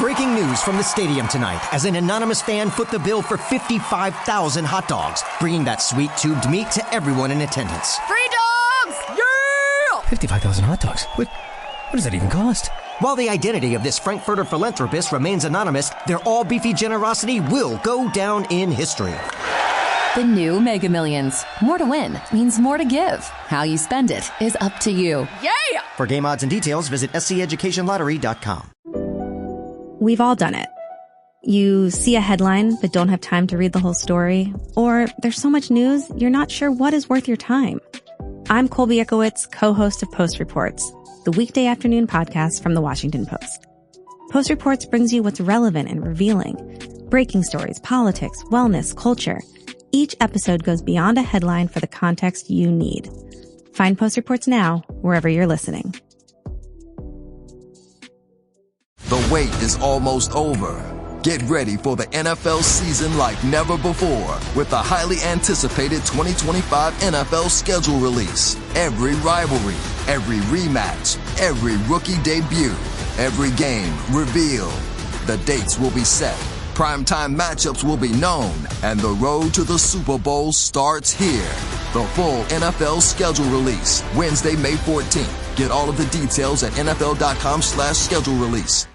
Breaking news from the stadium tonight as an anonymous fan foot the bill for 55,000 hot dogs, bringing that sweet tubed meat to everyone in attendance. Free dogs! Yeah! 55,000 hot dogs? What does that even cost? While the identity of this Frankfurter philanthropist remains anonymous, their all-beefy generosity will go down in history. The new Mega Millions. More to win means more to give. How you spend it is up to you. Yeah! For game odds and details, visit sceducationlottery.com. We've all done it. You see a headline but don't have time to read the whole story, or there's so much news you're not sure what is worth your time. I'm Colby Ickowitz, co-host of Post Reports, the weekday afternoon podcast from The Washington Post. Post Reports brings you what's relevant and revealing. Breaking stories, politics, wellness, culture. Each episode goes beyond a headline for the context you need. Find Post Reports now, wherever you're listening. The wait is almost over. Get ready for the NFL season like never before with the highly anticipated 2025 NFL schedule release. Every rivalry, every rematch, every rookie debut, every game revealed. The dates will be set. Primetime matchups will be known, and the road to the Super Bowl starts here. The full NFL schedule release, Wednesday, May 14th. Get all of the details at NFL.com/schedule release.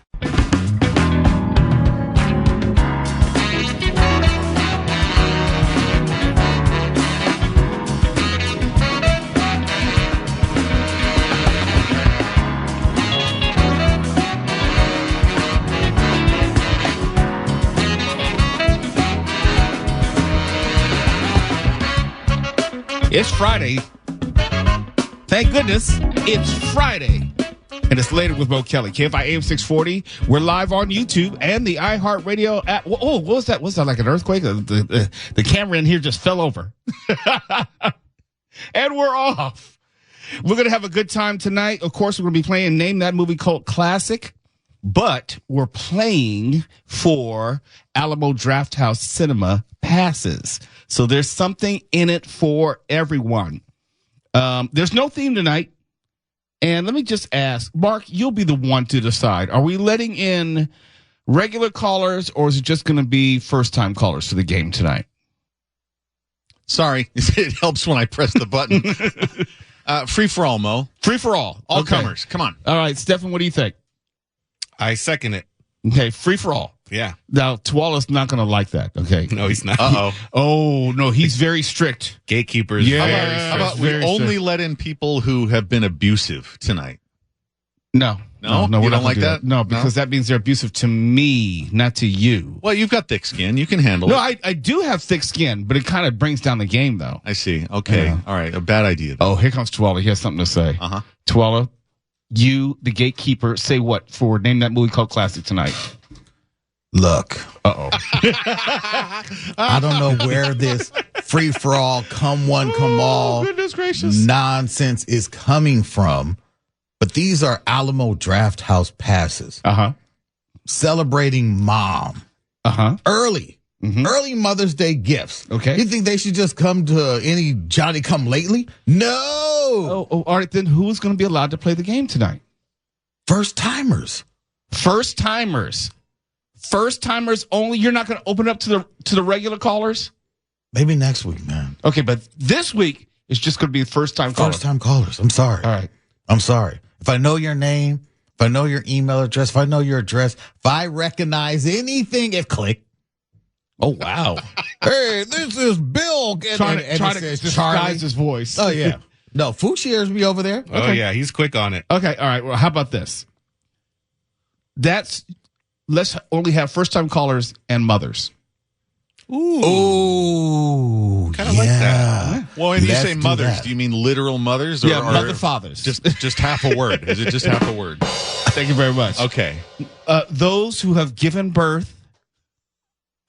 It's Friday. Thank goodness it's Friday. And it's Later with Mo Kelly. KFI AM 640. We're live on YouTube and the iHeartRadio app. Oh, what was that? Was that like an earthquake? The camera in here just fell over. And we're off. We're going to have a good time tonight. Of course, we're going to be playing Name That Movie Cult Classic. But we're playing for Alamo Drafthouse Cinema passes. So there's something in it for everyone. There's no theme tonight. And let me just ask, Mark, you'll be the one to decide. Are we letting in regular callers, or is it just going to be first-time callers for the game tonight? Sorry, it helps when I press the button. Free for all, Mo. Free for all. All Okay. comers. Come on. All right, Stefan, what do you think? I second it. Okay, free for all. Yeah. Now, Tuala's not going to like that, okay? No, he's not. Uh-oh. Oh, no, he's very strict. Gatekeepers. Yeah. How about we only let in people who have been abusive tonight? No, you we're not don't like do that? No, because that means they're abusive to me, not to you. Well, you've got thick skin. You can handle No, it. I do have thick skin, but it kind of brings down the game, though. I see. Okay. Yeah. All right. A bad idea. Oh, here comes Tuala. He has something to say. Uh-huh. Tuala, you, the gatekeeper, say what for Name That Movie Cult Classic tonight? Look. Uh-oh. I don't know where this free-for-all, come one, come all goodness gracious. nonsense is coming from, but these are Alamo Drafthouse passes. Uh-huh. Celebrating mom. Uh-huh. Early. Mm-hmm. Early Mother's Day gifts. Okay. You think they should just come to any Johnny come lately? No. Oh, all right, then who's going to be allowed to play the game tonight? First timers. First timers. First timers only. You're not going to open up to the regular callers? Maybe next week, man. Okay, but this week it's just going to be first time callers. First time callers. I'm sorry. All right. I'm sorry. If I know your name, if I know your email address, if I know your address, if I recognize anything, if click. Oh, wow. Hey, this is Bill. Trying to disguise his voice. Oh, yeah. No, Fouchier's be over there. Oh, yeah. He's quick on it. Okay, all right. Well, how about this? Let's only have first-time callers and mothers. Ooh. Kind of like that. Well, when you Let's say do mothers, that. do you mean literal mothers? Or, Yeah, or mother fathers. Just half a word. Is it just half a word? Thank you very much. Okay. Those who have given birth,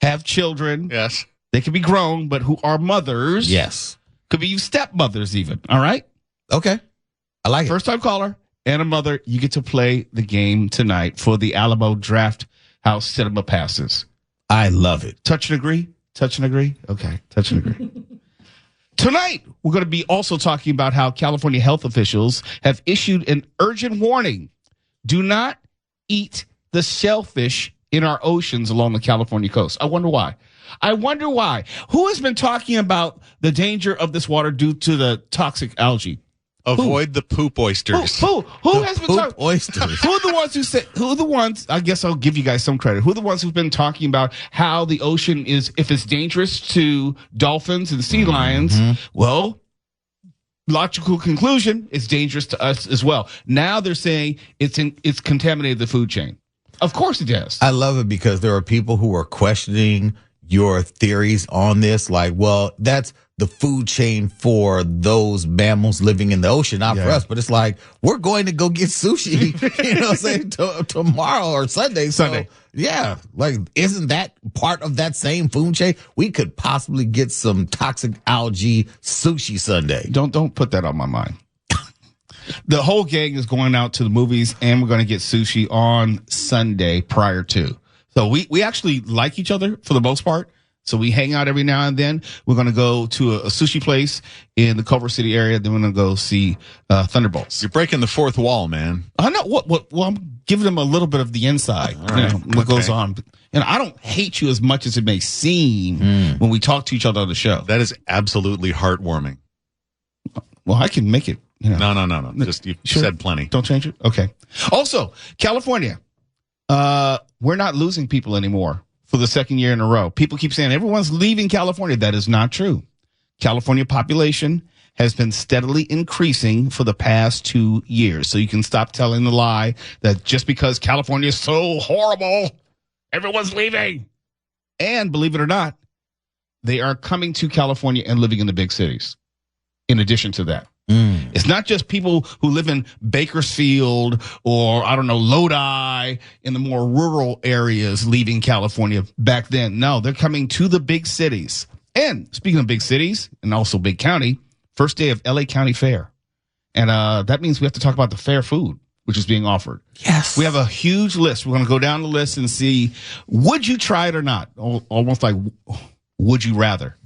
have children. Yes. They can be grown, but who are mothers. Yes. Could be stepmothers even. All right? Okay. I like it. First-time caller and a mother, you get to play the game tonight for the Alamo Draft House Cinema passes. I love it. Touch and agree? Touch and agree? Okay, touch and agree. Tonight, we're going to be also talking about how California health officials have issued an urgent warning. Do not eat the shellfish in our oceans along the California coast. I wonder why. Who has been talking about the danger of this water due to the toxic algae? Avoid the poop oysters. Who has been talking oysters? Who are the ones who said? Who are the ones? I guess I'll give you guys some credit. Who are the ones who've been talking about how the ocean is, if it's dangerous to dolphins and sea lions? Well, logical conclusion, it's dangerous to us as well. Now they're saying it's contaminated the food chain. Of course it does. I love it because there are people who are questioning your theories on this. Like, well, that's the food chain for those mammals living in the ocean, not for us. But it's like, we're going to go get sushi, say tomorrow or Sunday. So, yeah, like, isn't that part of that same food chain? We could possibly get some toxic algae sushi Sunday. Don't put that on my mind. The whole gang is going out to the movies, and we're going to get sushi on Sunday prior to. So we actually like each other for the most part. So we hang out every now and then. We're going to go to a sushi place in the Culver City area. Then we're going to go see Thunderbolts. You're breaking the fourth wall, man. I know well, I'm giving them a little bit of the inside, what goes on. And I don't hate you as much as it may seem when we talk to each other on the show. That is absolutely heartwarming. Well, I can make it. No. Just you said plenty. Don't change it. Okay. Also, California. We're not losing people anymore for the second year in a row. People keep saying everyone's leaving California. That is not true. California population has been steadily increasing for the past 2 years. So you can stop telling the lie that just because California is so horrible, everyone's leaving. And believe it or not, they are coming to California and living in the big cities. In addition to that. It's not just people who live in Bakersfield or, Lodi in the more rural areas leaving California back then. No, they're coming to the big cities. And speaking of big cities and also big county, first day of LA County Fair. And that means we have to talk about the fair food, which is being offered. Yes. We have a huge list. We're going to go down the list and see, would you try it or not? Almost like, would you rather?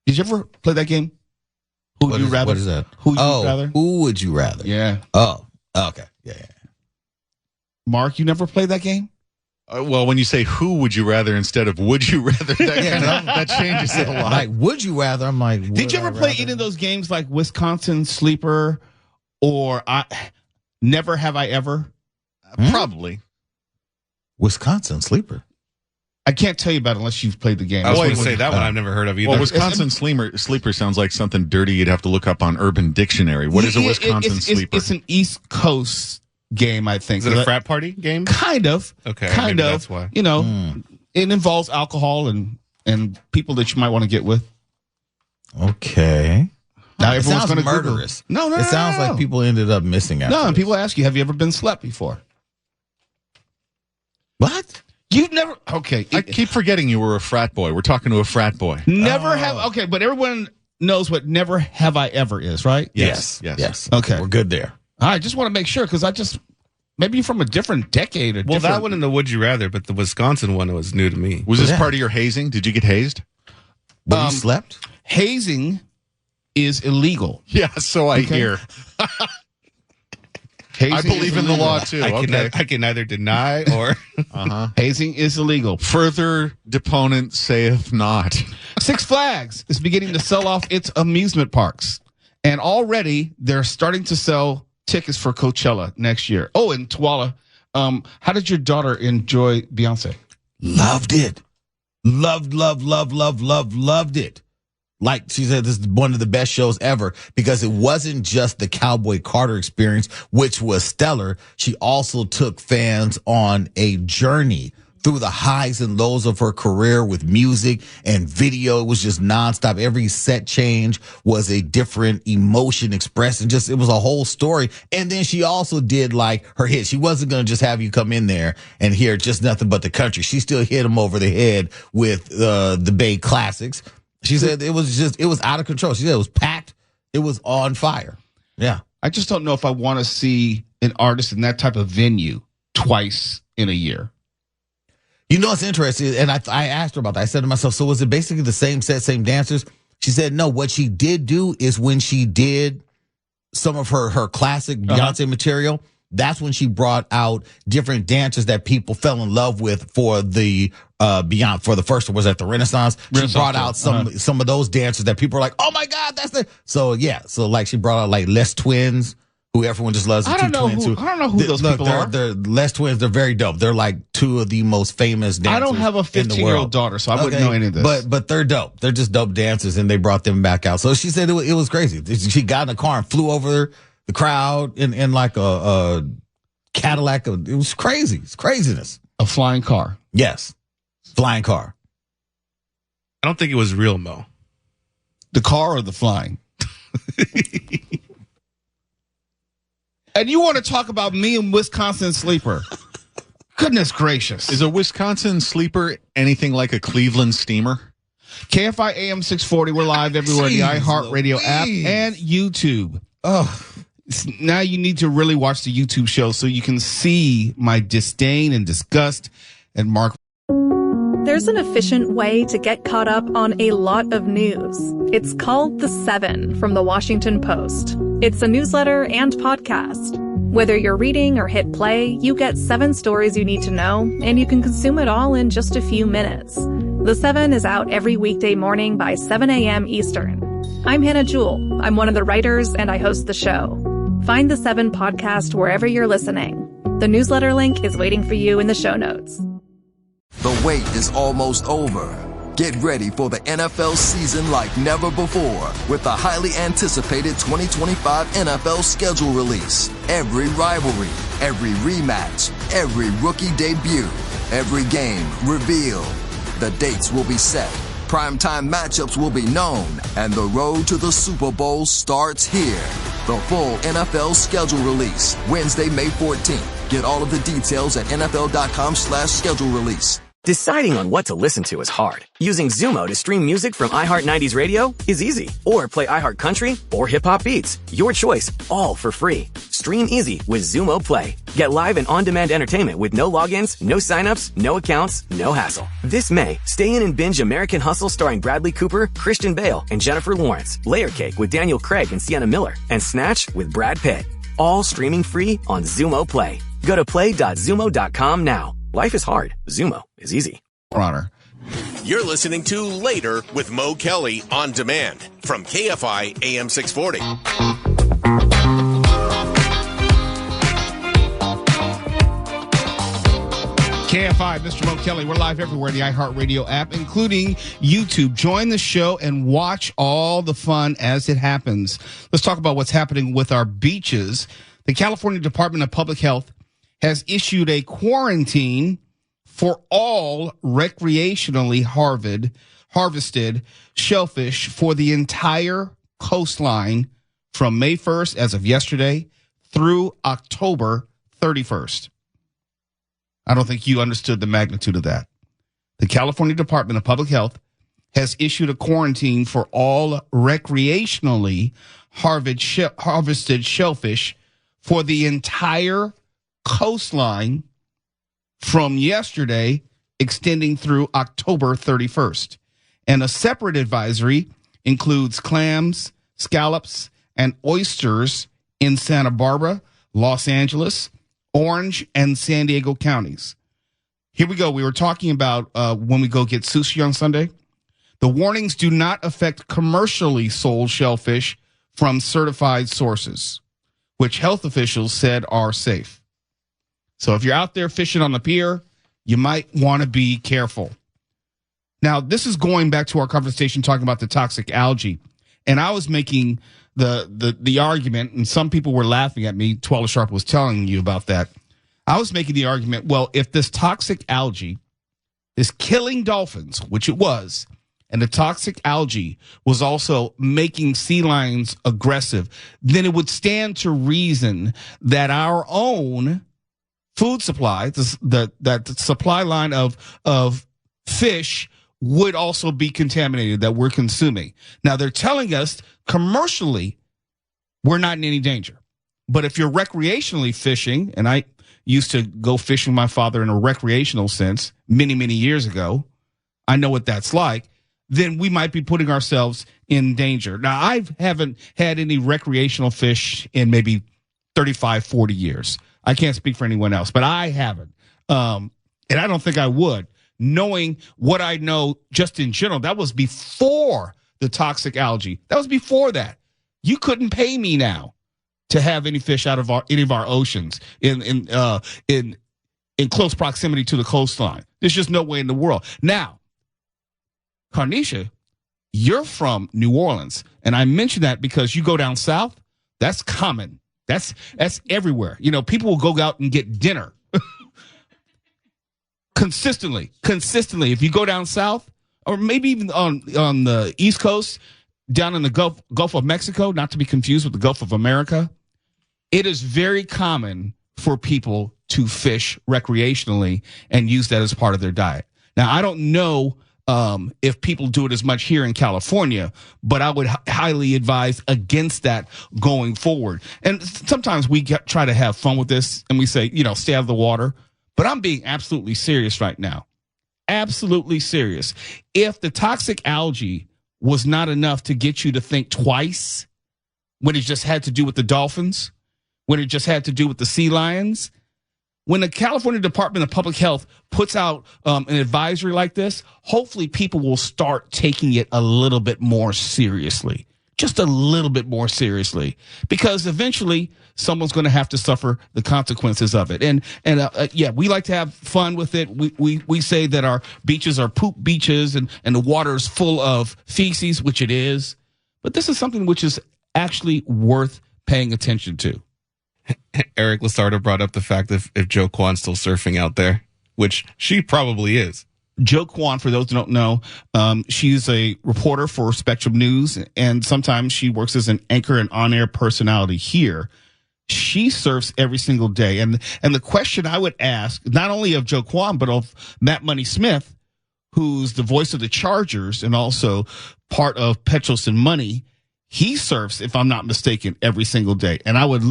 Did you ever play that game? Who would you rather? What is that? Who would you rather? Who would you rather? Yeah. Oh, okay. Yeah. Mark, you never played that game? Well, when you say who would you rather instead of would you rather, that changes it a lot. Like, would you rather? I'm like, did you ever play any of those games like Wisconsin Sleeper or Never Have I Ever? Probably. Wisconsin Sleeper. I can't tell you about it unless you've played the game. I was going to say that one I've never heard of either. Well, Wisconsin Sleeper sounds like something dirty you'd have to look up on Urban Dictionary. What is a Wisconsin Sleeper? It's an East Coast game, I think. Is it a frat party game? Kind of. Okay. Kind of. That's why. It involves alcohol and people that you might want to get with. Okay. Now it everyone's sounds going to murderous. No. It sounds like people ended up missing out. No, and people ask you, have you ever been slept before? What? You've never, okay. I keep forgetting you were a frat boy. We're talking to a frat boy. Never have, okay, but everyone knows what never have I ever is, right? Yes. Okay. We're good there. I just want to make sure, because maybe you're from a different decade. That one in the Would You Rather, but the Wisconsin one was new to me. Was this part of your hazing? Did you get hazed? When you slept? Hazing is illegal. Yeah, so I hear. I believe in the law too. I can neither deny or hazing is illegal. Further deponent saith not. Six Flags is beginning to sell off its amusement parks, and already they're starting to sell tickets for Coachella next year. Oh, and Twala, how did your daughter enjoy Beyonce? Loved it. Loved it. Like she said, this is one of the best shows ever because it wasn't just the Cowboy Carter experience, which was stellar. She also took fans on a journey through the highs and lows of her career with music and video. It was just nonstop. Every set change was a different emotion expressed, and it was a whole story. And then she also did like her hit. She wasn't going to just have you come in there and hear just nothing but the country. She still hit them over the head with the Bay classics. She said it was out of control. She said it was packed. It was on fire. Yeah. I just don't know if I want to see an artist in that type of venue twice in a year. You know what's interesting? And I asked her about that. I said to myself, so was it basically the same set, same dancers? She said, no, what she did do is when she did some of her classic Beyonce material, That's when she brought out different dancers that people fell in love with for the beyond, for the first one was at the Renaissance. She brought out some of those dancers that people are like, oh my God, that's the, so yeah. So like she brought out like Les Twins, who everyone just loves. I don't know who those people are. They're Les Twins. They're very dope. They're like two of the most famous dancers. I don't have a 15-year-old daughter, so I wouldn't know any of this. But they're dope. They're just dope dancers, and they brought them back out. So she said it was crazy. She got in the car and flew over the crowd in like a Cadillac. It was crazy. It's craziness. A flying car. Yes. Flying car. I don't think it was real, Mo. The car or the flying? And you want to talk about me and Wisconsin Sleeper? Goodness gracious. Is a Wisconsin Sleeper anything like a Cleveland Steamer? KFI AM 640. We're live everywhere. The iHeartRadio app and YouTube. Oh, now you need to really watch the YouTube show so you can see my disdain and disgust and Mark. There's an efficient way to get caught up on a lot of news. It's called The Seven from The Washington Post. It's a newsletter and podcast. Whether you're reading or hit play, you get 7 stories you need to know, and you can consume it all in just a few minutes. The Seven is out every weekday morning by 7 a.m. Eastern. I'm Hannah Jewell. I'm one of the writers, and I host the show. Find The Seven podcast wherever you're listening. The newsletter link is waiting for you in the show notes. The wait is almost over. Get ready for the NFL season like never before with the highly anticipated 2025 NFL schedule release. Every rivalry, every rematch, every rookie debut, every game revealed. The dates will be set. Primetime matchups will be known, and the road to the Super Bowl starts here. The full NFL schedule release, Wednesday, May 14th. Get all of the details at NFL.com/schedule release. Deciding on what to listen to is hard. Using Zumo to stream music from iHeart 90s Radio is easy. Or play iHeart Country or Hip Hop Beats. Your choice, all for free. Stream easy with Zumo Play. Get live and on-demand entertainment with no logins, no signups, no accounts, no hassle. This May, stay in and binge American Hustle starring Bradley Cooper, Christian Bale, and Jennifer Lawrence. Layer Cake with Daniel Craig and Sienna Miller. And Snatch with Brad Pitt. All streaming free on Zumo Play. Go to play.zumo.com now. Life is hard. Zumo is easy. Honor. You're listening to Later with Mo Kelly on demand from KFI AM 640. KFI, Mr. Mo Kelly. We're live everywhere in the iHeartRadio app, including YouTube. Join the show and watch all the fun as it happens. Let's talk about what's happening with our beaches. The California Department of Public Health has issued a quarantine for all recreationally harvested shellfish for the entire coastline from May 1st, as of yesterday, through October 31st. I don't think you understood the magnitude of that. The California Department of Public Health has issued a quarantine for all recreationally harvested shellfish for the entire coastline from yesterday, extending through October 31st. And a separate advisory includes clams, scallops, and oysters in Santa Barbara, Los Angeles, Orange, and San Diego counties. Here we go. We were talking about when we go get sushi on Sunday. The warnings do not affect commercially sold shellfish from certified sources, which health officials said are safe. So if you're out there fishing on the pier, you might want to be careful. Now, this is going back to our conversation talking about the toxic algae. And I was making the argument, and some people were laughing at me. Twella Sharp was telling you about that. I was making the argument, well, if this toxic algae is killing dolphins, which it was, and the toxic algae was also making sea lions aggressive, then it would stand to reason that our own food supply, that supply line of fish would also be contaminated that we're consuming. Now, they're telling us commercially we're not in any danger. But if you're recreationally fishing, and I used to go fishing with my father in a recreational sense many, many years ago, I know what that's like, then we might be putting ourselves in danger. Now, I haven't had any recreational fish in maybe 35, 40 years. I can't speak for anyone else, but I haven't. And I don't think I would, knowing what I know just in general. That was before the toxic algae. That was before that. You couldn't pay me now to have any fish out of any of our oceans in close proximity to the coastline. There's just no way in the world. Now, Carnisha, you're from New Orleans, and I mention that because you go down south. That's common. That's everywhere. You know, people will go out and get dinner consistently. If you go down south, or maybe even on the East Coast, down in the Gulf of Mexico, not to be confused with the Gulf of America, it is very common for people to fish recreationally and use that as part of their diet. Now, I don't know if people do it as much here in California, but I would highly advise against that going forward. And sometimes we try to have fun with this and we say, stay out of the water. But I'm being absolutely serious right now. Absolutely serious. If the toxic algae was not enough to get you to think twice when it just had to do with the dolphins, when it just had to do with the sea lions, when the California Department of Public Health puts out an advisory like this, hopefully people will start taking it a little bit more seriously. Just a little bit more seriously, because eventually someone's going to have to suffer the consequences of it. And we like to have fun with it. We say that our beaches are poop beaches and the water is full of feces, which it is. But this is something which is actually worth paying attention to. Eric Lasardo brought up the fact that if Joe Kwan's still surfing out there, which she probably is. Joe Kwan, for those who don't know, she's a reporter for Spectrum News, and sometimes she works as an anchor and on-air personality here. She surfs every single day. And the question I would ask, not only of Joe Kwan, but of Matt Money Smith, who's the voice of the Chargers and also part of Petros and Money, he surfs, if I'm not mistaken, every single day. And I would,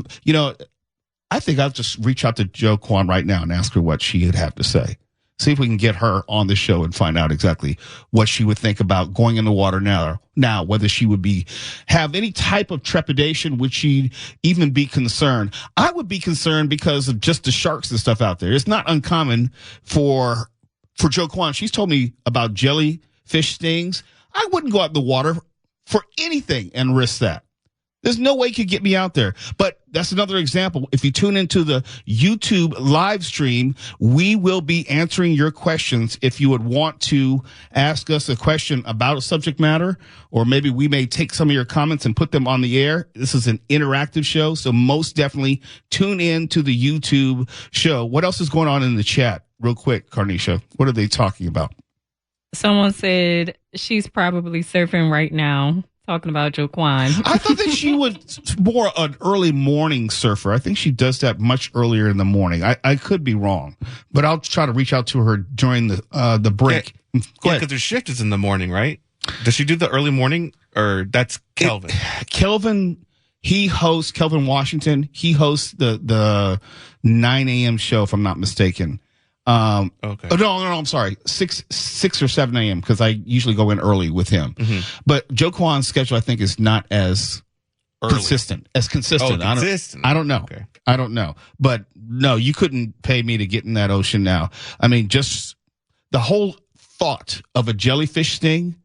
I think I'll just reach out to Joe Kwan right now and ask her what she would have to say. See if we can get her on the show and find out exactly what she would think about going in the water now, whether she would have any type of trepidation, would she even be concerned? I would be concerned because of just the sharks and stuff out there. It's not uncommon for Joe Kwan. She's told me about jellyfish stings. I wouldn't go out in the water for anything and risk that. There's no way you could get me out there. But that's another example. If you tune into the YouTube live stream, we will be answering your questions. If you would want to ask us a question about a subject matter, or maybe we may take some of your comments and put them on the air. This is an interactive show, so most definitely tune in to the YouTube show. What else is going on in the chat? Real quick, Carnisha, what are they talking about? Someone said she's probably surfing right now. Talking about Joe Kwan. I thought that she was more an early morning surfer. I think she does that much earlier in the morning. I could be wrong, but I'll try to reach out to her during the break. Yeah, because her shift is in the morning, right? Does she do the early morning, or that's Kelvin? Kelvin Washington. He hosts the 9 a.m. show, if I'm not mistaken. Okay. Oh, no, I'm sorry. 6 or 7 a.m. because I usually go in early with him. Mm-hmm. But Joe Kwan's schedule, I think, is not as consistent. Oh, consistent. I don't know. Okay. I don't know. But no, you couldn't pay me to get in that ocean now. I mean, just the whole thought of a jellyfish sting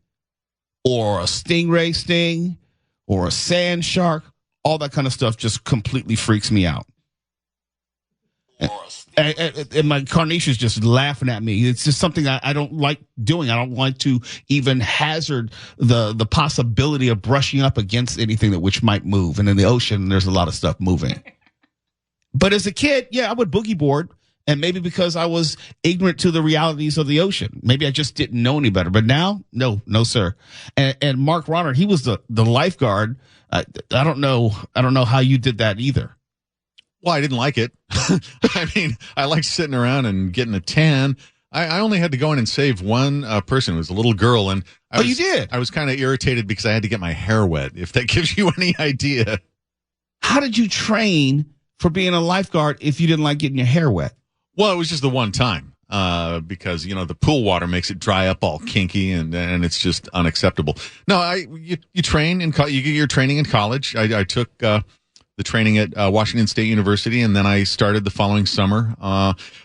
or a stingray sting or a sand shark, all that kind of stuff just completely freaks me out. And my Carnisha's just laughing at me. It's just something I don't like doing. I don't like to even hazard the possibility of brushing up against anything which might move. And in the ocean, there's a lot of stuff moving. But as a kid, I would boogie board. And maybe because I was ignorant to the realities of the ocean. Maybe I just didn't know any better. But now, no, sir. And Mark Ronner, he was the lifeguard. I don't know how you did that either. Well, I didn't like it. I mean, I liked sitting around and getting a tan. I only had to go in and save one person. It was a little girl. And you did? I was kind of irritated because I had to get my hair wet, if that gives you any idea. How did you train for being a lifeguard if you didn't like getting your hair wet? Well, it was just the one time because, the pool water makes it dry up all kinky and it's just unacceptable. No, you train you get your training in college. I took the training at Washington State University, and then I started the following summer.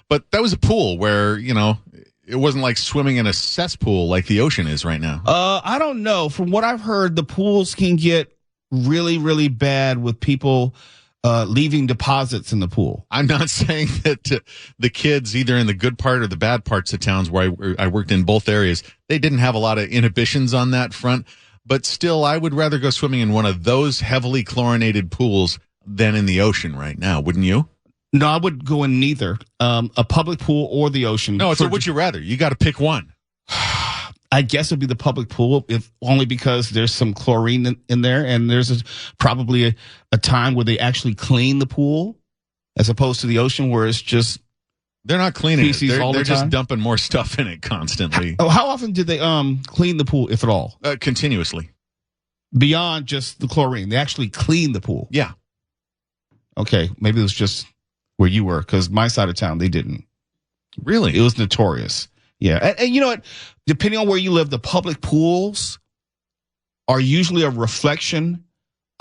But that was a pool where, it wasn't like swimming in a cesspool like the ocean is right now. I don't know. From what I've heard, the pools can get really, really bad with people leaving deposits in the pool. I'm not saying that the kids, either in the good part or the bad parts of towns where I worked in both areas, they didn't have a lot of inhibitions on that front. But still, I would rather go swimming in one of those heavily chlorinated pools than in the ocean right now. Wouldn't you? No, I would go in neither a public pool or the ocean. No, so would you rather? You got to pick one. I guess it'd be the public pool, if only because there's some chlorine in there, and there's probably a time where they actually clean the pool, as opposed to the ocean where it's just they're not cleaning it. They're just time. Dumping more stuff in it constantly. How often did they clean the pool, if at all? Continuously. Beyond just the chlorine, they actually clean the pool. Yeah. Okay, maybe it was just where you were, because my side of town they didn't. Really, it was notorious. Yeah, and you know what? Depending on where you live, the public pools are usually a reflection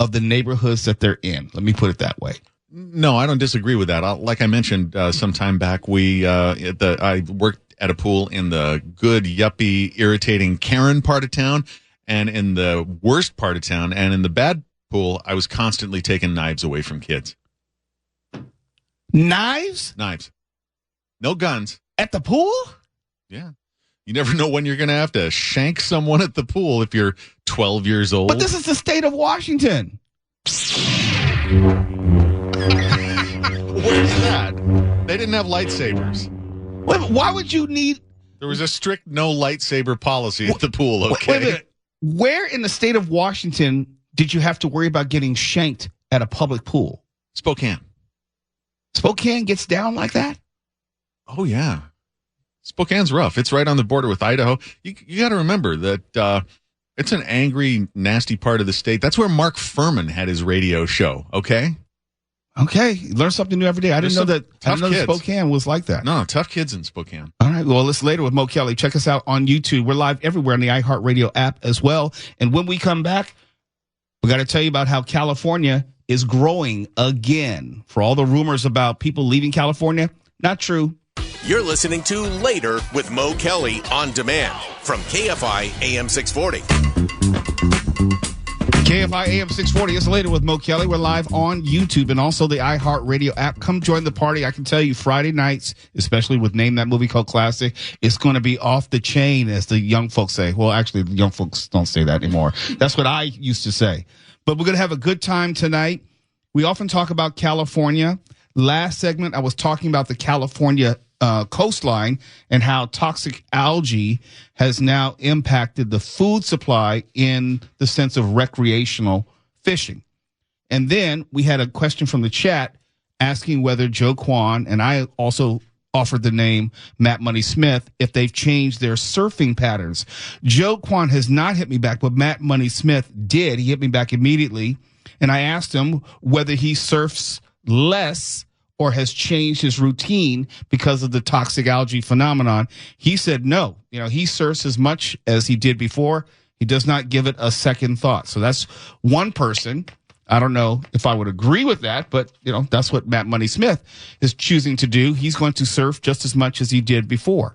of the neighborhoods that they're in. Let me put it that way. No, I don't disagree with that. Like I mentioned some time back, I worked at a pool in the good, yuppie, irritating Karen part of town, and in the worst part of town, and in the bad pool, I was constantly taking knives away from kids. Knives? Knives. No guns. At the pool? Yeah. You never know when you're going to have to shank someone at the pool if you're 12 years old. But this is the state of Washington. What is that? They didn't have lightsabers. Why would you need... There was a strict no lightsaber policy at the pool, okay? Wait a minute. Where in the state of Washington did you have to worry about getting shanked at a public pool? Spokane. Spokane gets down like that? Oh, yeah. Spokane's rough. It's right on the border with Idaho. You got to remember that it's an angry, nasty part of the state. That's where Mark Furman had his radio show, okay? Okay. You learn something new every day. I didn't know that Spokane was like that. No, tough kids in Spokane. All right. Well, listen later with Mo Kelly. Check us out on YouTube. We're live everywhere on the iHeartRadio app as well. And when we come back, we got to tell you about how California is growing again. For all the rumors about people leaving California, not true. You're listening to Later with Mo Kelly on demand from KFI AM 640. KFI AM 640 is Later with Mo Kelly. We're live on YouTube and also the iHeartRadio app. Come join the party. I can tell you Friday nights, especially with Name That Movie Called Classic, it's going to be off the chain, as the young folks say. Well, actually, the young folks don't say that anymore. That's what I used to say. But we're going to have a good time tonight. We often talk about California. Last segment, I was talking about the California coastline and how toxic algae has now impacted the food supply in the sense of recreational fishing. And then we had a question from the chat asking whether Joe Kwan, and I also offered the name Matt Money Smith, if they've changed their surfing patterns. Joe Kwan has not hit me back, but Matt Money Smith did. He hit me back immediately. And I asked him whether he surfs less or has changed his routine because of the toxic algae phenomenon. He said no. He surfs as much as he did before. He does not give it a second thought. So that's one person. I don't know if I would agree with that, but that's what Matt Money Smith is choosing to do. He's going to surf just as much as he did before.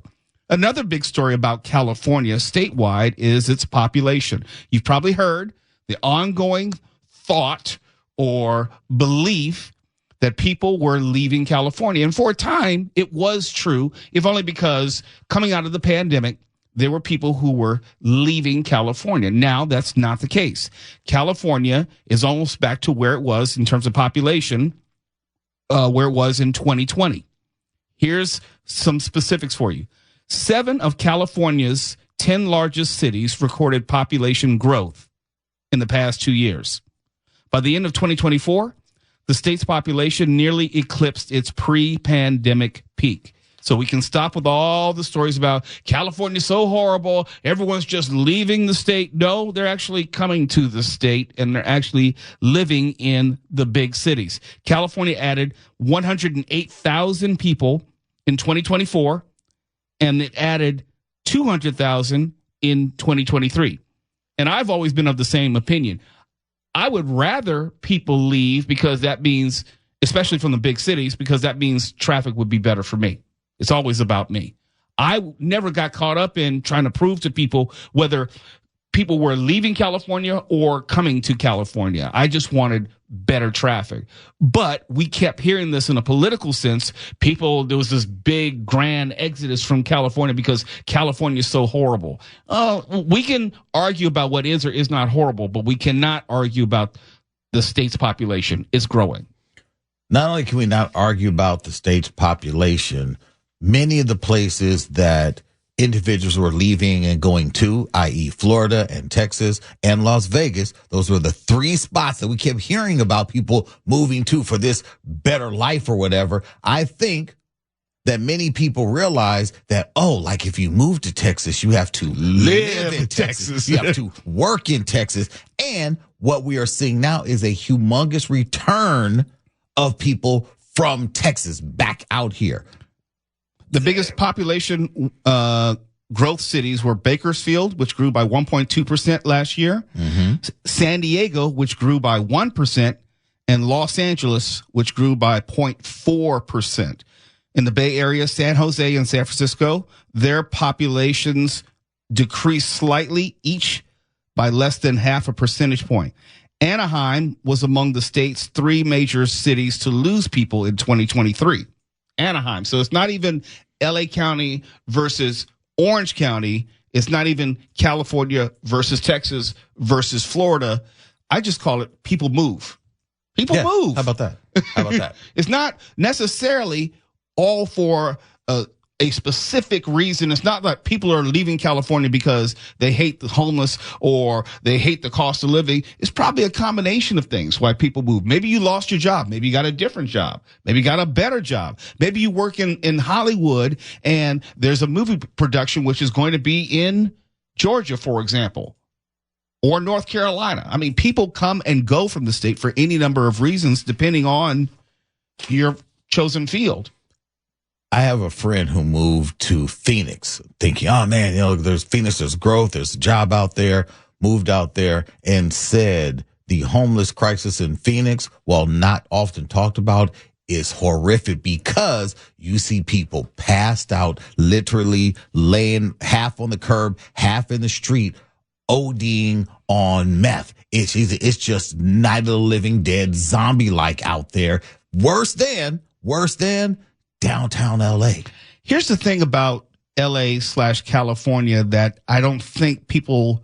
Another big story about California statewide is its population. You've probably heard the ongoing thought or belief that people were leaving California. And for a time, it was true, if only because coming out of the pandemic, there were people who were leaving California. Now, that's not the case. California is almost back to where it was in terms of population, where it was in 2020. Here's some specifics for you. 7 of California's 10 largest cities recorded population growth in the past 2 years. By the end of 2024, the state's population nearly eclipsed its pre-pandemic peak. So we can stop with all the stories about California's so horrible, everyone's just leaving the state. No, they're actually coming to the state, and they're actually living in the big cities. California added 108,000 people in 2024, and it added 200,000 in 2023. And I've always been of the same opinion. I would rather people leave because that means, especially from the big cities, because that means traffic would be better for me. It's always about me. I never got caught up in trying to prove to people whether people were leaving California or coming to California. I just wanted better traffic. But we kept hearing this in a political sense. There was this big grand exodus from California because California is so horrible. We can argue about what is or is not horrible, but we cannot argue about the state's population. It's growing. Not only can we not argue about the state's population, many of the places that individuals were leaving and going to, i.e. Florida and Texas and Las Vegas, those were the three spots that we kept hearing about people moving to for this better life or whatever. I think that many people realize that, like if you move to Texas, you have to live in Texas. You have to work in Texas. And what we are seeing now is a humongous return of people from Texas back out here. The biggest population growth cities were Bakersfield, which grew by 1.2% last year, San Diego, which grew by 1%, and Los Angeles, which grew by 0.4%. In the Bay Area, San Jose and San Francisco, their populations decreased slightly, each by less than half a percentage point. Anaheim was among the state's three major cities to lose people in 2023. Anaheim. So it's not even LA County versus Orange County. It's not even California versus Texas versus Florida. I just call it people move. People move. How about that? It's not necessarily all for a specific reason. It's not like people are leaving California because they hate the homeless or they hate the cost of living. It's probably a combination of things why people move. Maybe you lost your job. Maybe you got a different job. Maybe you got a better job. Maybe you work in Hollywood and there's a movie production which is going to be in Georgia, for example, or North Carolina. I mean, people come and go from the state for any number of reasons depending on your chosen field. I have a friend who moved to Phoenix thinking, oh man, there's Phoenix, there's growth, there's a job out there, moved out there and said the homeless crisis in Phoenix, while not often talked about, is horrific because you see people passed out, literally laying half on the curb, half in the street, ODing on meth. It's just Night of the Living Dead zombie-like out there. Worse than downtown LA. Here's the thing about LA/California that I don't think people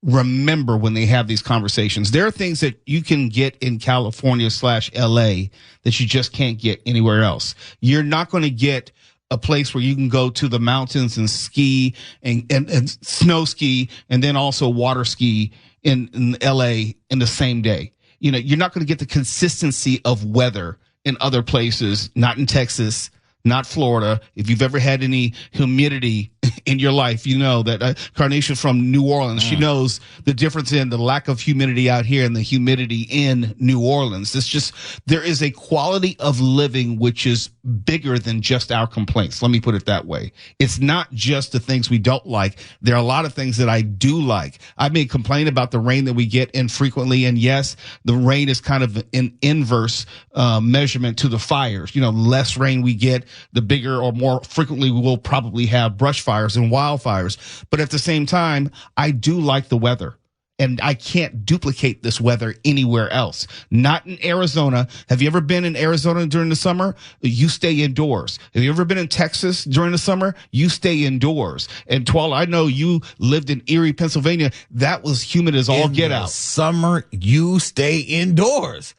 remember when they have these conversations. There are things that you can get in California/LA that you just can't get anywhere else. You're not going to get a place where you can go to the mountains and ski and snow ski and then also water ski in LA in the same day. You're not going to get the consistency of weather in other places, not in Texas, not Florida. If you've ever had any humidity in your life, you know that Carnation from New Orleans, she knows the difference in the lack of humidity out here and the humidity in New Orleans. It's just, there is a quality of living which is bigger than just our complaints. Let me put it that way. It's not just the things we don't like. There are a lot of things that I do like. I may complain about the rain that we get infrequently. And yes, the rain is kind of an inverse measurement to the fires. Less rain we get, the bigger or more frequently we will probably have brush fires and wildfires. But at the same time, I do like the weather. And I can't duplicate this weather anywhere else. Not in Arizona. Have you ever been in Arizona during the summer? You stay indoors. Have you ever been in Texas during the summer? You stay indoors. And Twala, I know you lived in Erie, Pennsylvania. That was humid as all get out. Summer, you stay indoors.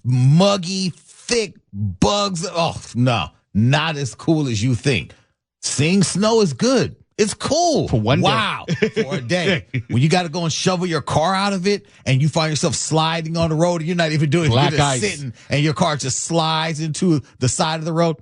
Muggy, thick bugs. Oh, no, not as cool as you think. Seeing snow is good. It's cool. For one day. Wow. For a day. When you got to go and shovel your car out of it and you find yourself sliding on the road and you're not even doing it. You're just sitting and your car just slides into the side of the road.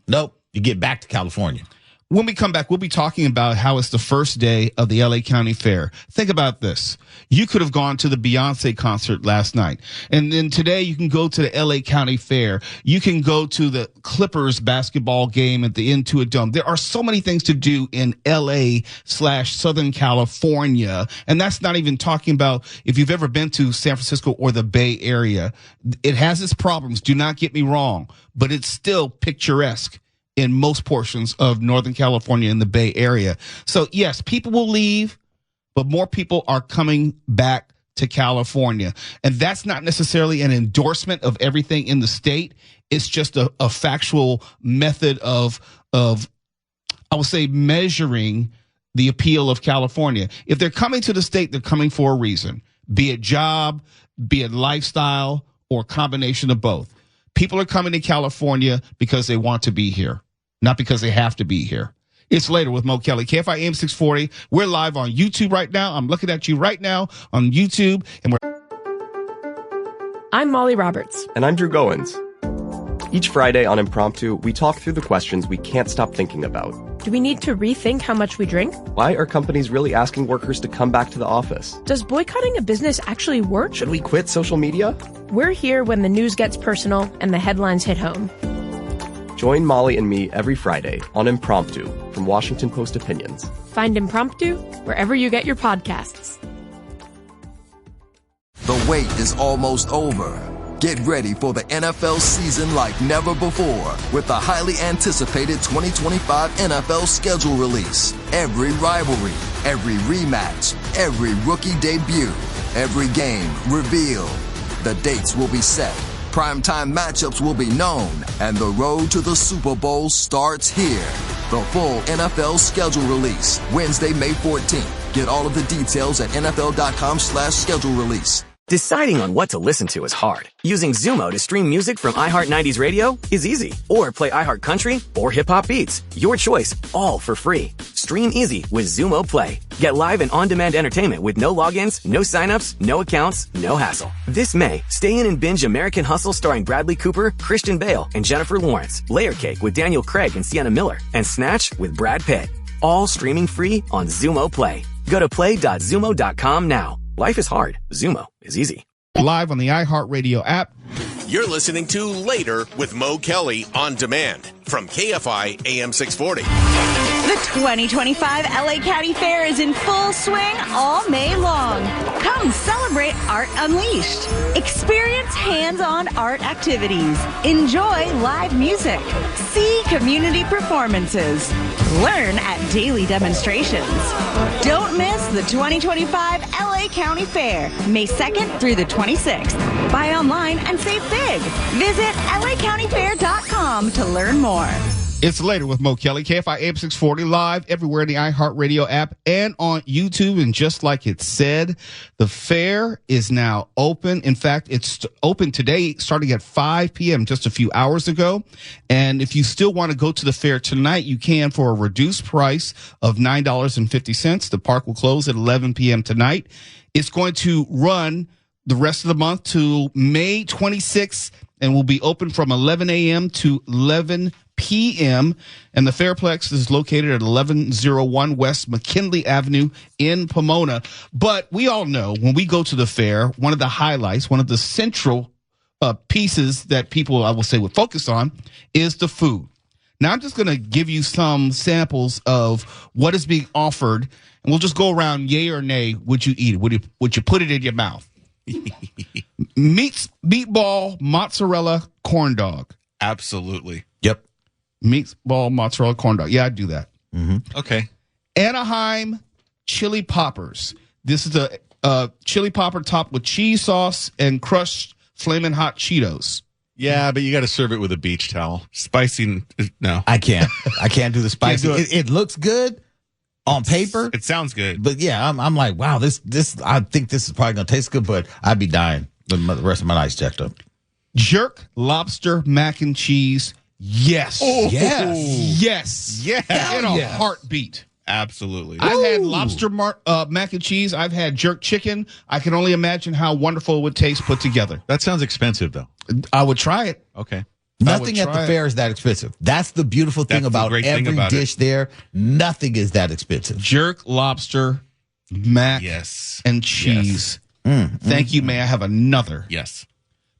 Nope. You get back to California. When we come back, we'll be talking about how it's the first day of the LA County Fair. Think about this. You could have gone to the Beyonce concert last night. And then today you can go to the LA County Fair. You can go to the Clippers basketball game at the Intuit Dome. There are so many things to do in LA/Southern California. And that's not even talking about if you've ever been to San Francisco or the Bay Area. It has its problems. Do not get me wrong, but it's still picturesque in most portions of Northern California and the Bay Area. So yes, people will leave, but more people are coming back to California. And that's not necessarily an endorsement of everything in the state. It's just a factual method of, I would say, measuring the appeal of California. If they're coming to the state, they're coming for a reason, be it job, be it lifestyle, or a combination of both. People are coming to California because they want to be here, not because they have to be here. It's Later with Mo Kelly, KFI AM 640. We're live on YouTube right now. I'm looking at you right now on YouTube. And I'm Molly Roberts. And I'm Drew Goins. Each Friday on Impromptu, we talk through the questions we can't stop thinking about. Do we need to rethink how much we drink? Why are companies really asking workers to come back to the office? Does boycotting a business actually work? Should we quit social media? We're here when the news gets personal and the headlines hit home. Join Molly and me every Friday on Impromptu from Washington Post Opinions. Find Impromptu wherever you get your podcasts. The wait is almost over. Get ready for the NFL season like never before with the highly anticipated 2025 NFL schedule release. Every rivalry, every rematch, every rookie debut, every game revealed. The dates will be set. Primetime matchups will be known, and the road to the Super Bowl starts here. The full NFL schedule release, Wednesday, May 14th. Get all of the details at NFL.com/schedule release. Deciding on what to listen to is hard. Using Zumo to stream music from iHeart 90s radio is easy. Or play iHeart Country or Hip Hop Beats. Your choice, all for free. Stream easy with Zumo Play. Get live and on-demand entertainment with no logins, no signups, no accounts, no hassle. This May, stay in and binge American Hustle starring Bradley Cooper, Christian Bale, and Jennifer Lawrence. Layer Cake with Daniel Craig and Sienna Miller. And Snatch with Brad Pitt. All streaming free on Zumo Play. Go to play.zumo.com now. Life is hard. Zumo is easy. Live on the iHeartRadio app. You're listening to Later with Mo Kelly on demand from KFI AM 640. The 2025 LA County Fair is in full swing all May long. Come celebrate Art Unleashed. Experience hands-on art activities. Enjoy live music. See community performances. Learn at daily demonstrations. Don't miss the 2025 LA County Fair, May 2nd through the 26th. Buy online and save big. Visit lacountyfair.com to learn more. It's Later with Mo Kelly, KFI AM 640, live everywhere in the iHeartRadio app and on YouTube. And just like it said, the fair is now open. In fact, it's open today, starting at 5 p.m., just a few hours ago. And if you still want to go to the fair tonight, you can for a reduced price of $9.50. The park will close at 11 p.m. tonight. It's going to run the rest of the month to May 26th and will be open from 11 a.m. to 11 p.m. And the Fairplex is located at 1101 West McKinley Avenue in Pomona. But we all know when we go to the fair, one of the highlights, one of the central pieces that people, I will say, would focus on is the food. Now, I'm just going to give you some samples of what is being offered, and we'll just go around, yay or nay, would you eat it? Would you put it in your mouth? Meatball, mozzarella, corn dog. Absolutely. Yep. Meatball, mozzarella, corn dog. Yeah, I'd do that. Mm-hmm. Okay. Anaheim chili poppers. This is a chili popper topped with cheese sauce and crushed flaming hot Cheetos. Yeah, but you got to serve it with a beach towel. Spicy, no. I can't do the spicy. It looks good on paper. It sounds good. But yeah, I'm like, wow, this, I think this is probably going to taste good, but I'd be dying with the rest of my nights jacked up. Jerk lobster mac and cheese. Yes. Oh, yes. Yes. Yeah. In a heartbeat. Absolutely. I've had lobster mac and cheese. I've had jerk chicken. I can only imagine how wonderful it would taste put together. That sounds expensive, though. I would try it. Okay. Nothing at the fair is that expensive. That's the beautiful thing about every dish there. Nothing is that expensive. Jerk, lobster, mac, and cheese. Thank you. May I have another? Yes.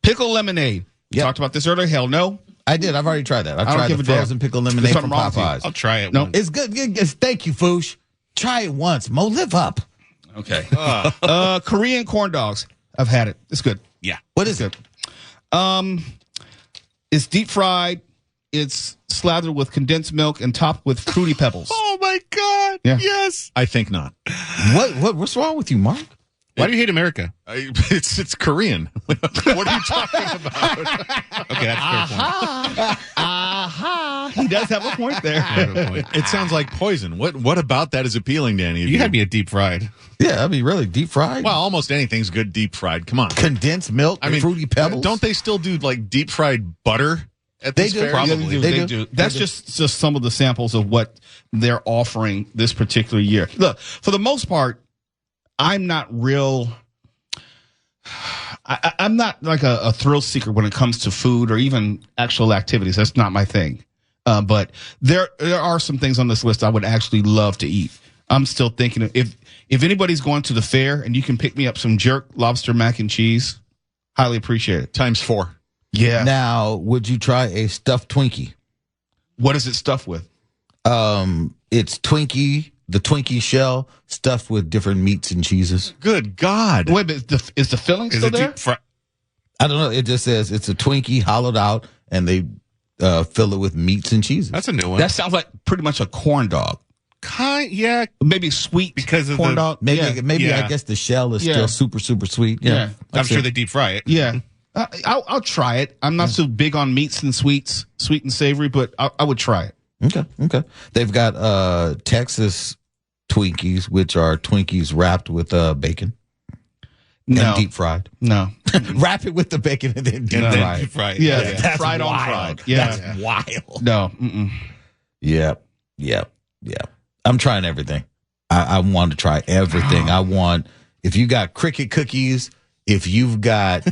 Pickle lemonade. Talked about this earlier. Hell no. I did. I've already tried that. I've tried the frozen pickle lemonade from Popeyes. I'll try it. No, it's good. Thank you, Foosh. Try it once. Mo, live up. Okay. Korean corn dogs. I've had it. It's good. Yeah. What is it? It's deep fried. It's slathered with condensed milk and topped with Fruity Pebbles. Oh my God. Yeah. Yes. I think not. What's wrong with you, Mark? Why do you hate America? It's Korean. What are you talking about? Okay, that's a fair point. He does have a point there. It sounds like poison. What about that is appealing to any of you? You had me at deep fried. Yeah, I mean, really, deep fried? Well, almost anything's good deep fried. Come on. Condensed milk and Fruity Pebbles? Don't they still do like deep fried butter at this fair? Probably. They do. That's just some of the samples of what they're offering this particular year. Look, for the most part, I'm not real. I'm not like a thrill seeker when it comes to food or even actual activities. That's not my thing. But there are some things on this list I would actually love to eat. I'm still thinking if anybody's going to the fair and you can pick me up some jerk lobster mac and cheese, highly appreciate it. Times 4. Yeah. Now, would you try a stuffed Twinkie? What is it stuffed with? It's the Twinkie shell stuffed with different meats and cheeses. Good God. Wait, but is the filling still there? I don't know. It just says it's a Twinkie hollowed out, and they fill it with meats and cheeses. That's a new one. That sounds like pretty much a corn dog. Yeah. Maybe sweet because of corn dog. Maybe I guess the shell is still super, super sweet. Yeah. I'm sure they deep fry it. Yeah. I'll try it. I'm not so big on meats and sweets, sweet and savory, but I would try it. Okay. They've got Texas Twinkies, which are Twinkies wrapped with bacon and deep fried. No. Wrap it with the bacon and then deep fried. Yeah. That's fried wild. on fried. Yeah. That's wild. No. Yep. I'm trying everything. I want to try everything. I want, if you got cricket cookies, if you've got,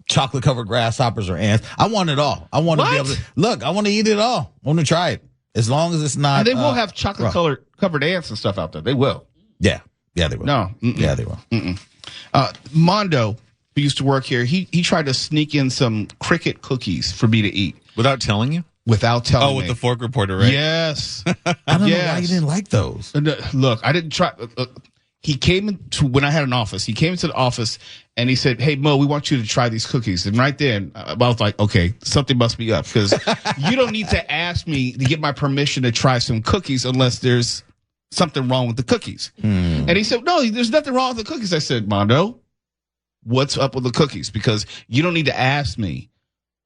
chocolate covered grasshoppers or ants, I want it all. I want to be able to look. I want to eat it all. I want to try it as long as it's not. And they will have chocolate covered ants and stuff out there. They will. Yeah, they will. No. Yeah, they will. Mondo, who used to work here, he tried to sneak in some cricket cookies for me to eat without telling you. Without telling me. Oh, with the fork reporter, right? Yes. I don't know why you didn't like those. Look, I didn't try. He came into, when I had an office, he came into the office and he said, "Hey, Mo, we want you to try these cookies." And right then, I was like, okay, something must be up, because you don't need to ask me to get my permission to try some cookies unless there's something wrong with the cookies. And he said, "No, there's nothing wrong with the cookies." I said, "Mondo, what's up with the cookies? Because you don't need to ask me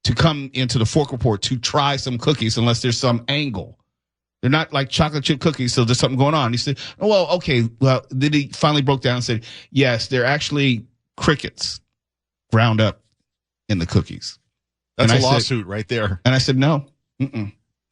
to come into the fork report to try some cookies unless there's some angle. They're not like chocolate chip cookies, so there's something going on." He said, "Oh, well, okay." Well, then he finally broke down and said, "Yes, they're actually crickets ground up in the cookies." That's a lawsuit right there. And I said, "No,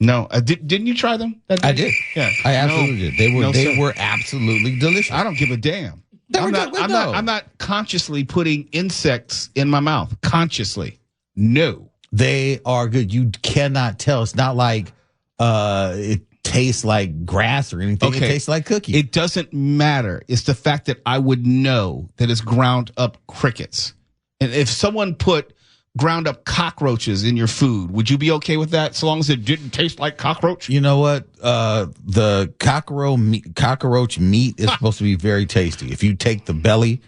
no." Didn't you try them? I did. Yeah, I absolutely did. They were absolutely delicious. I don't give a damn. I'm not consciously putting insects in my mouth. Consciously, no. They are good. You cannot tell. It's not like it tastes like grass or anything. Okay. It tastes like cookie. It doesn't matter. It's the fact that I would know that it's ground up crickets. And if someone put ground up cockroaches in your food, would you be okay with that, so long as it didn't taste like cockroach? You know what? The cockroach meat is supposed to be very tasty. If you take the belly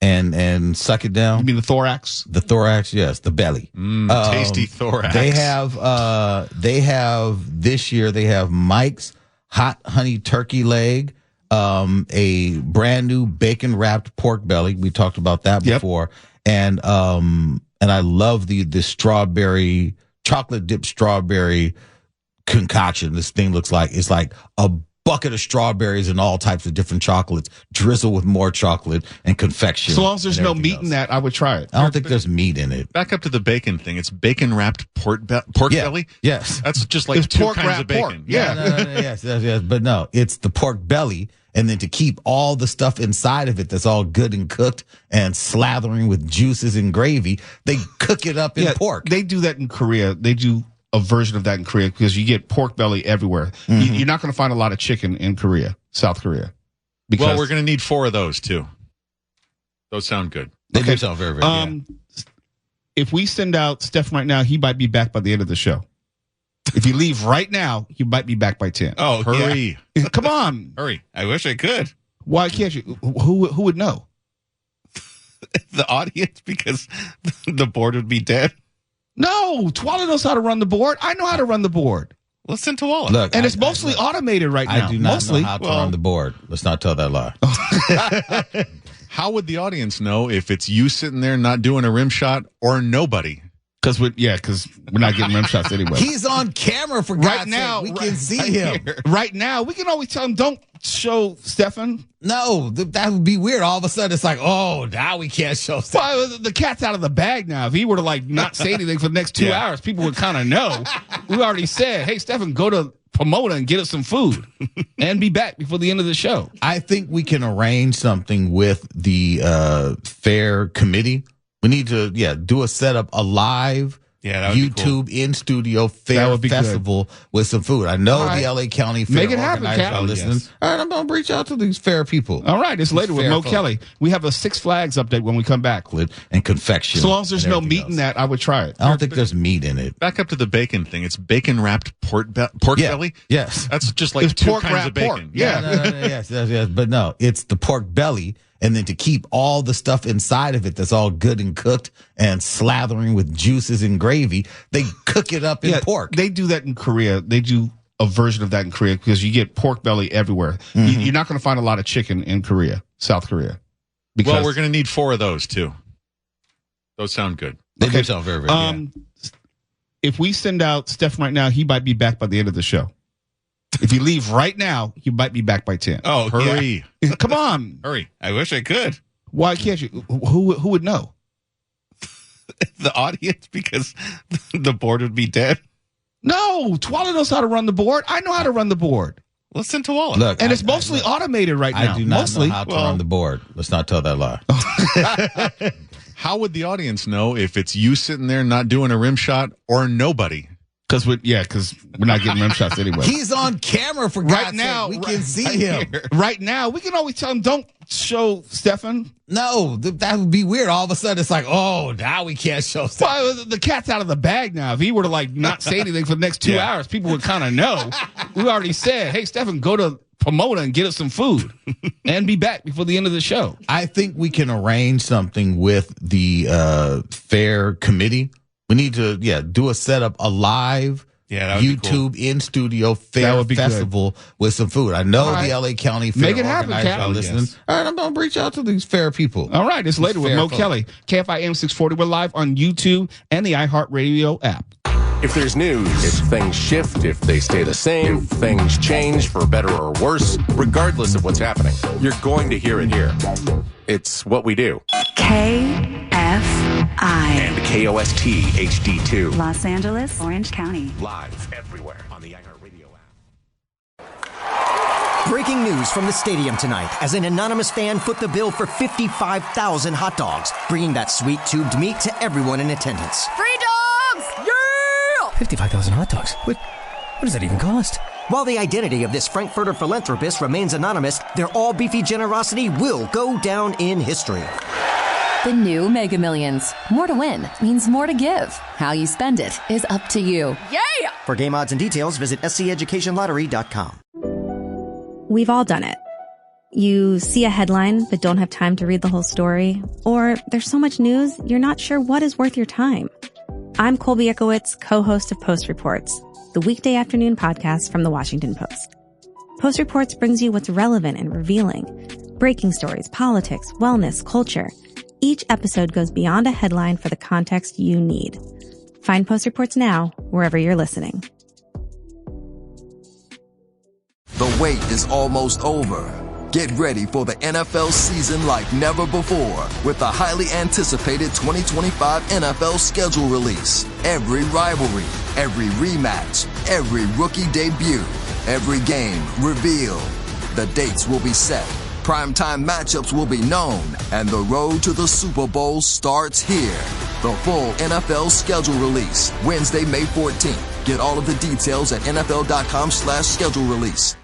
and suck it down. You mean the thorax? The thorax, yes, the belly. Tasty thorax. They have this year, they have Mike's hot honey turkey leg, a brand new bacon wrapped pork belly. We talked about that before. And I love the strawberry, chocolate dipped strawberry concoction. This thing looks like, it's like a bucket of strawberries and all types of different chocolates, drizzle with more chocolate and confection. So long as there's no meat in that, I would try it. I don't think there's meat in it. Back up to the bacon thing. It's bacon wrapped pork belly? Yes. That's just like it's two pork kinds of bacon. Pork. Yeah. Yes. But no, it's the pork belly and then to keep all the stuff inside of it that's all good and cooked and slathering with juices and gravy, they cook it up in pork. They do that in Korea. They do a version of that in Korea because you get pork belly everywhere. You're not going to find a lot of chicken in Korea, South Korea. Well, we're going to need 4 of those too. Those sound good. They do sound very, very good. If we send out Steph right now, he might be back by the end of the show. If you leave right now, you might be back by 10. Oh, hurry. Yeah. Come on. Hurry. I wish I could. Why can't you? Who would know? The audience, because the board would be dead. No, Twala knows how to run the board. I know how to run the board. Listen to Twala. Look, and it's mostly automated right now. I do not know how to run the board. Let's not tell that lie. How would the audience know if it's you sitting there not doing a rim shot or nobody? Because we're not getting rim shots anyway. He's on camera for God's sake. We can see him. Right now, we can always tell him, don't show Stefan. No, that would be weird. All of a sudden, it's like, oh, now we can't show Stefan. Well, the cat's out of the bag now. If he were to not say anything for the next 2 hours, people would kind of know. We already said, hey, Stefan, go to Pomona and get us some food and be back before the end of the show. I think we can arrange something with the fair committee. We need to, do a setup, a live YouTube in studio fair festival with some food. I know the LA County Fair Make it happen, organizers are listening. Yes. All right, I'm going to reach out to these fair people. All right, it's later with Mo Kelly. We have a Six Flags update when we come back. And confection. So long as there's no meat in that, I would try it. I don't think there's meat in it. Back up to the bacon thing. It's bacon wrapped pork belly? Yes. That's just like 2 kinds of bacon. Pork. Yes. But no, it's the pork belly. And then to keep all the stuff inside of it that's all good and cooked and slathering with juices and gravy, they cook it up in pork. They do that in Korea. They do a version of that in Korea because you get pork belly everywhere. You're not going to find a lot of chicken in Korea, South Korea. Well, we're going to need 4 of those too. Those sound good. They do sound very, very good. If we send out Steph right now, he might be back by the end of the show. If you leave right now, you might be back by 10. Oh, hurry. Come on. Hurry. I wish I could. Why can't you? Who would know? The audience, because the board would be dead. No, Twala knows how to run the board. I know how to run the board. Listen to Twala. Look, and it's mostly automated right now. I do not know how to run the board. Let's not tell that lie. How would the audience know if it's you sitting there not doing a rim shot or nobody? Because we're not getting rim shots anyway. He's on camera for God's sake. We can see him. Right now, we can always tell him, don't show Stefan. No, that would be weird. All of a sudden, it's like, oh, now we can't show Stefan. Well, the cat's out of the bag now. If he were to not say anything for the next 2 hours, people would kind of know. We already said, hey, Stefan, go to Pomona and get us some food and be back before the end of the show. I think we can arrange something with the fair committee. We need to, do a setup, a live YouTube in studio fair festival with some food. I know the LA County Fair organizers are listening. All right, I'm going to reach out to these fair people. All right, it's later with Mo Kelly. KFI AM 640. We're live on YouTube and the iHeartRadio app. If there's news, if things shift, if they stay the same, if things change for better or worse, regardless of what's happening, you're going to hear it here. It's what we do. KFI. And KOST HD2. Los Angeles, Orange County. Live everywhere on the iHeartRadio app. Breaking news from the stadium tonight as an anonymous fan foot the bill for 55,000 hot dogs, bringing that sweet tubed meat to everyone in attendance. Free dogs! Yeah! 55,000 hot dogs? What does that even cost? While the identity of this Frankfurter philanthropist remains anonymous, their all-beefy generosity will go down in history. The new Mega Millions. More to win means more to give. How you spend it is up to you. Yeah! For game odds and details, visit sceducationlottery.com. We've all done it. You see a headline but don't have time to read the whole story, or there's so much news you're not sure what is worth your time. I'm Colby Ekowitz, co-host of Post Reports, the weekday afternoon podcast from The Washington Post. Post Reports brings you what's relevant and revealing. Breaking stories, politics, wellness, culture. Each episode goes beyond a headline for the context you need. Find Post Reports now, wherever you're listening. The wait is almost over. Get ready for the NFL season like never before with the highly anticipated 2025 NFL schedule release. Every rivalry, every rematch, every rookie debut, every game revealed. The dates will be set. Primetime matchups will be known, and the road to the Super Bowl starts here. The full NFL schedule release, Wednesday, May 14th. Get all of the details at NFL.com/schedule release.